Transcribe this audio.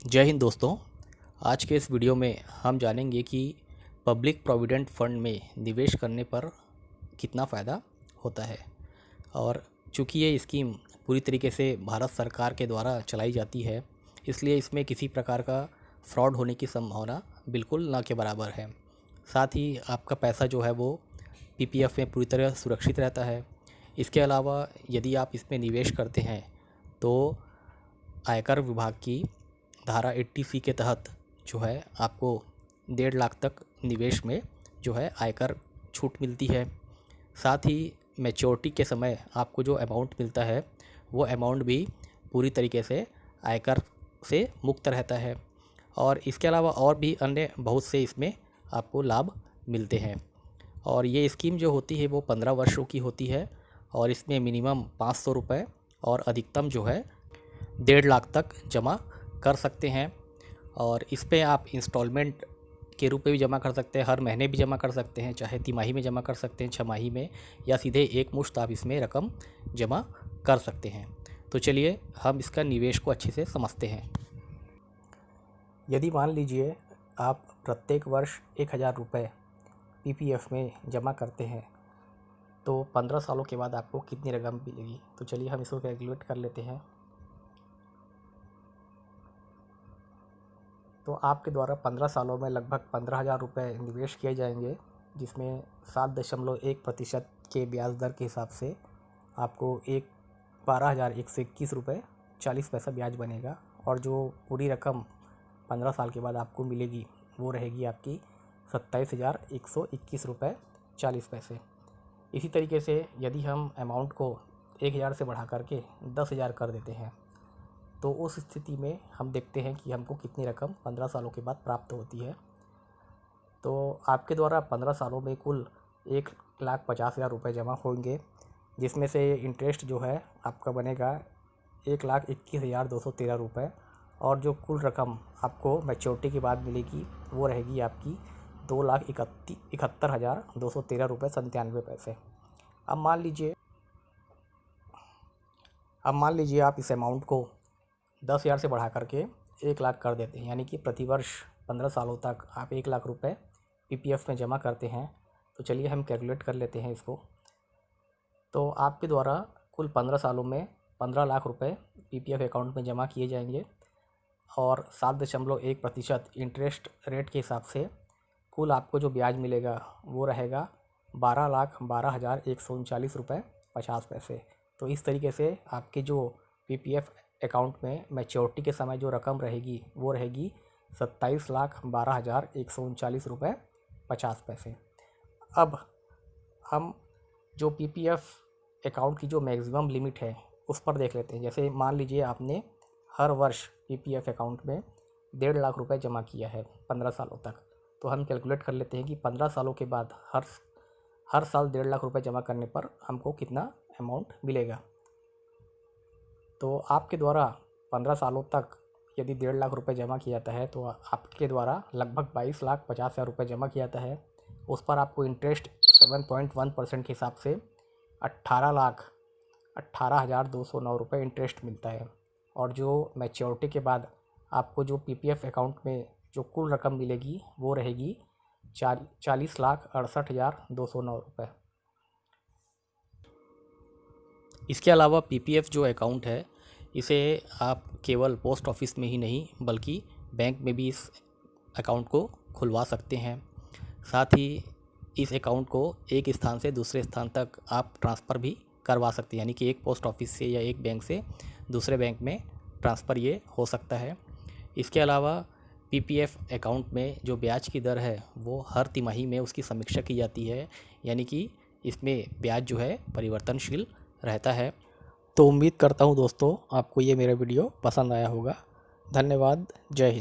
जय हिंद दोस्तों। आज के इस वीडियो में हम जानेंगे कि पब्लिक प्रोविडेंट फंड में निवेश करने पर कितना फ़ायदा होता है। और चूँकि ये स्कीम पूरी तरीके से भारत सरकार के द्वारा चलाई जाती है, इसलिए इसमें किसी प्रकार का फ्रॉड होने की संभावना बिल्कुल ना के बराबर है। साथ ही आपका पैसा जो है वो पीपीएफ में पूरी तरह सुरक्षित रहता है। इसके अलावा यदि आप इसमें निवेश करते हैं तो आयकर विभाग की धारा 80C के तहत जो है आपको 1.5 लाख तक निवेश में जो है आयकर छूट मिलती है। साथ ही मैच्योरिटी के समय आपको जो अमाउंट मिलता है वो अमाउंट भी पूरी तरीके से आयकर से मुक्त रहता है। और इसके अलावा और भी अन्य बहुत से इसमें आपको लाभ मिलते हैं। और ये स्कीम जो होती है वो 15 वर्षों की होती है और इसमें मिनिमम 500 रुपये और अधिकतम जो है 1.5 लाख तक जमा कर सकते हैं। और इस पे आप इंस्टॉलमेंट के रूप में भी जमा कर सकते हैं, हर महीने भी जमा कर सकते हैं, चाहे तिमाही में जमा कर सकते हैं, छमाही में, या सीधे एक मुश्त आप इसमें रकम जमा कर सकते हैं। तो चलिए हम इसका निवेश को अच्छे से समझते हैं। यदि मान लीजिए आप प्रत्येक वर्ष 1000 रुपये पीपीएफ में जमा करते हैं तो 15 सालों के बाद आपको कितनी रकम मिलेगी। तो चलिए हम इसको कैलकुलेट कर लेते हैं। तो आपके द्वारा 15 सालों में लगभग 15,000 रुपये निवेश किए जाएंगे, जिसमें 7.1% के ब्याज दर के हिसाब से आपको 12,121 रुपये 40 पैसा ब्याज बनेगा। और जो पूरी रकम 15 साल के बाद आपको मिलेगी वो रहेगी आपकी 27,121 रुपये 40 पैसे। इसी तरीके से यदि हम अमाउंट को 1,000 से बढ़ा करके 10,000 कर देते हैं तो उस स्थिति में हम देखते हैं कि हमको कितनी रकम 15 सालों के बाद प्राप्त होती है। तो आपके द्वारा 15 सालों में कुल 1,50,000 रुपये जमा होंगे, जिसमें से इंटरेस्ट जो है आपका बनेगा 1,21,213 रुपये। और जो कुल रकम आपको मैच्योरिटी के बाद मिलेगी वो रहेगी आपकी 2,71,213 रुपये 97 पैसे। अब मान लीजिए आप इस अमाउंट को 10,000 से बढ़ा करके 1 लाख कर देते हैं, यानी कि प्रतिवर्ष 15 सालों तक आप 1 लाख रुपए पीपीएफ में जमा करते हैं। तो चलिए हम कैलकुलेट कर लेते हैं इसको। तो आपके द्वारा कुल 15 सालों में 15 लाख रुपए पीपीएफ अकाउंट में जमा किए जाएंगे और 7.1% इंटरेस्ट रेट के हिसाब से कुल आपको जो ब्याज मिलेगा वो रहेगा 12,12,139 रुपये 50 पैसे। तो इस तरीके से आपके जो पीपीएफ अकाउंट में मैच्योरिटी के समय जो रकम रहेगी वो रहेगी 27,12,139 रुपये 50 पैसे। अब हम जो पीपीएफ अकाउंट की जो मैक्सिमम लिमिट है उस पर देख लेते हैं। जैसे मान लीजिए आपने हर वर्ष पीपीएफ अकाउंट में 1.5 लाख रुपए जमा किया है 15 सालों तक, तो हम कैलकुलेट कर लेते हैं कि 15 सालों के बाद हर साल 1.5 लाख रुपए जमा करने पर हमको कितना अमाउंट मिलेगा। तो आपके द्वारा 15 सालों तक यदि 1.5 लाख रुपए जमा किया जाता है तो आपके द्वारा लगभग 22,50,000 रुपये जमा किया जाता है। उस पर आपको इंटरेस्ट 7.1% के हिसाब से 18,18,209 रुपये इंटरेस्ट मिलता है। और जो मैच्योरिटी के बाद आपको जो पीपीएफ अकाउंट में जो कुल रकम मिलेगी वो रहेगी 40,68,209 रुपये। इसके अलावा पीपीएफ जो अकाउंट है इसे आप केवल पोस्ट ऑफिस में ही नहीं बल्कि बैंक में भी इस अकाउंट को खुलवा सकते हैं। साथ ही इस अकाउंट को एक स्थान से दूसरे स्थान तक आप ट्रांसफ़र भी करवा सकते हैं, यानी कि एक पोस्ट ऑफिस से या एक बैंक से दूसरे बैंक में ट्रांसफ़र ये हो सकता है। इसके अलावा पीपीएफ अकाउंट में जो ब्याज की दर है वो हर तिमाही में उसकी समीक्षा की जाती है, यानी कि इसमें ब्याज जो है परिवर्तनशील रहता है। तो उम्मीद करता हूँ दोस्तों आपको ये मेरा वीडियो पसंद आया होगा। धन्यवाद। जय हिंद।